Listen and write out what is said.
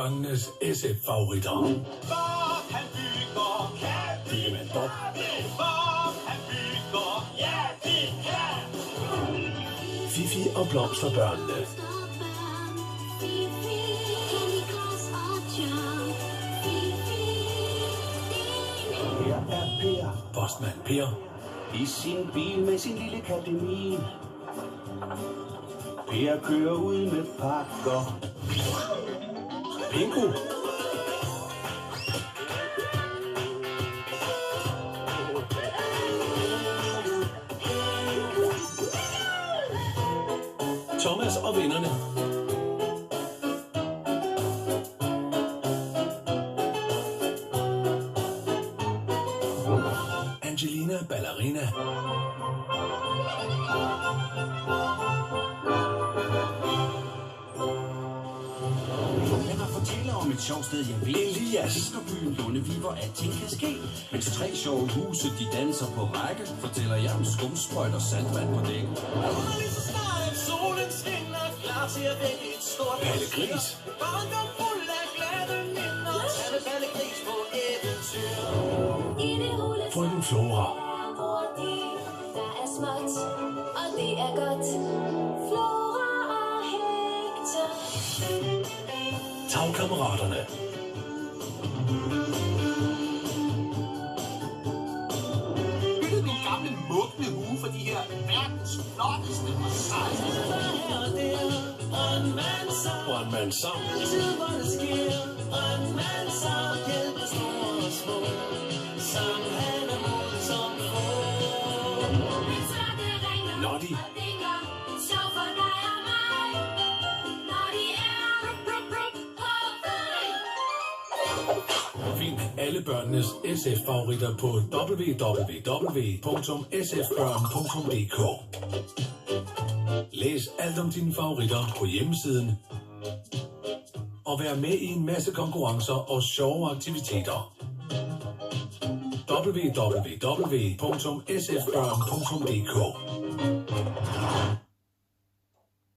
børnenes SF-favoritter. Bob, han bygger, kan Bygge med Bob. Bob, han bygger, ja, det kan. Fifi og blomsterbørnene. Her er Per Postmand Per. i sin bil med sin lille katemil. Per kører ud med pakker. Pingu. Thomas og vennerne. Angelina Ballerina. Lad mig fortælle om et sjovt sted, jeg ved. Elias. Fiskerbyen Lundevi, hvor alting kan ske. Mens 3 sjove huse, de danser på række, fortæller jeg om skumsprøjt og saltvand på dæk. Lige så snart at solen skinner, klar til at vække et stort Palle Gris. Barndom fuld af glade minder, tag med Palle Gris på eventyr. Frøken Flora. Der er småt, og det er godt. Flora og Hector. Tagkammeraterne. Bytte min gamle mugne hue for de her verdens flotteste og sejeste. Her og der, og en mand som Brandmand Sam. altid, hvor det sker. Og en mand som hjælper store og små, som han er mod som få. Lottie. Find alle børnenes SF-favoritter på www.sfbørn.dk. Læs alt om dine favoritter på hjemmesiden. Og vær med i en masse konkurrencer og sjove aktiviteter. www.sfbørn.dk